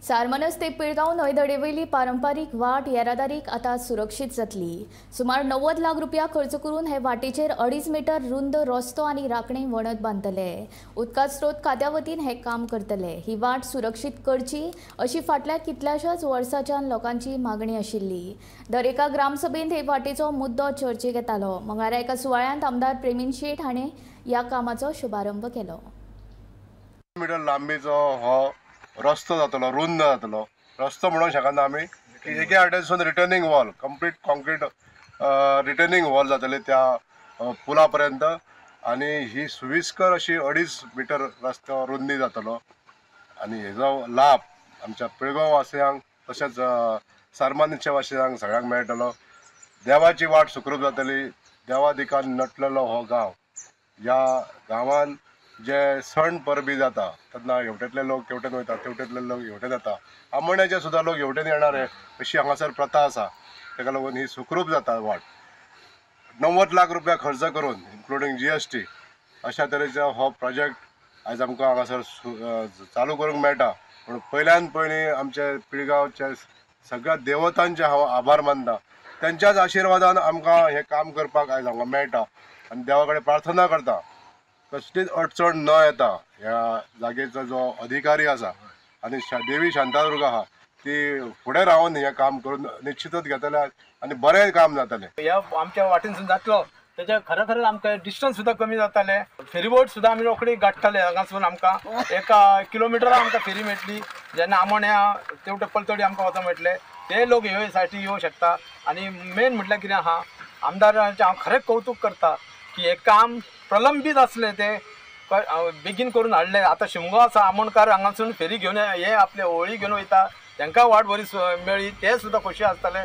सारमनस ते पिळगांव न्हंयदडेवयली पारंपारीक वाट येरादारीक आतां सुरक्षीत जातली। सुमार 90 लाख रुपया खर्च करून हे वाटेचेर 2.5 मीटर रुंद रस्तो आनी राखणी वणत बांदतले। उदका स्रोत खात्या वतीन हे काम करतले। ही वाट सुरक्षीत करची अशी फाटल्या कितल्याशाच वर्सांच्यान लोकांची मागणी आशिल्ली। दर एका ग्रामसभेंत हे वाटेचो मुद्दो चर्चेक येतालो। मंगळारा एका सुवाळ्यांत आमदार प्रेमीन शेट हाणें ह्या कामाचो शुभारंभ केलो। मीटर लांबीचो हो रस्तो जातलो, रुंद जातलो रस्तो म्हणूंक शकना आमी की एके वाटेसून returning wall complete concrete returning wall जातले त्या पुला पर्यंत आणि ही सुविस्कर अशी 2.5 मीटर रस्तो रुंदी जातलो आणि हेजो लाभ आमच्या पिळगांव वासियांक तशेंच सारमानीच्या वासियांक सगळ्यांक मेळटलो। देवाची वाट सुखरूप जातली। देवादिकान नटलेलो हो गांव, ह्या गांवांत जे सण परबी जाता तेन्ना हेवटेंतले लोक हेवटेन वयता, तेवटेंतले लोक हेवटेन येता, आमोण्याचे सुद्दां लोक हेवटेन येणारे अशी हांगासर प्रथा आसा। ताका लागून ही सुखरूप जाता वाट। 90 लाख रुपया खर्च करून इन्क्लुडींग GST अशा तरेचो हो प्रोजेक्ट आयज आमकां हांगासर चालू करूंक मेळटा। पूण पयल्यान पयलीं आमचे पिळगांवचे सगळ्या देवतांचे हांव आभार मानता। त्यांच्याच आशिर्वादान आमकां हें काम करपाक आयज हांगा मेळटा आनी देवा कडेन प्रार्थना करता कसलीच अडचण न येता ह्या जागेचो जो अधिकारी आसा आनी देवी शांतादुर्गा आहा ती फुडें रावन हें काम करून निश्चितच घेतले आनी बरें काम जातलें। ह्या आमच्या वाटेनसून जातलो तेजे खरें आमकां डिस्टन्स सुद्दां कमी जाताले। फेरीबोट सुद्दां आमी रोखडी गाठताले। हांगासून आमकां 1 किलोमिटराक आमकां फेरी मेळटली। जेन्ना आमोण्या तेवटे पलतडी आमकां वचूंक मेळटले ते लोक ह्यो सायटी येवंक शकता। आनी मेन म्हटल्यार कितें आहा, आमदाराचें हांव खरें कौतुक करता की हें काम प्रलंबीत आसलें ते बेगीन करून हाडले। आतां शिमगो आसा, आमोणकार हांगासून फेरी घेवन हे आपले होळी घेवन वयता, तांकां वाट बरी मेळ्ळी, ते सुद्दां खोशी आसतले।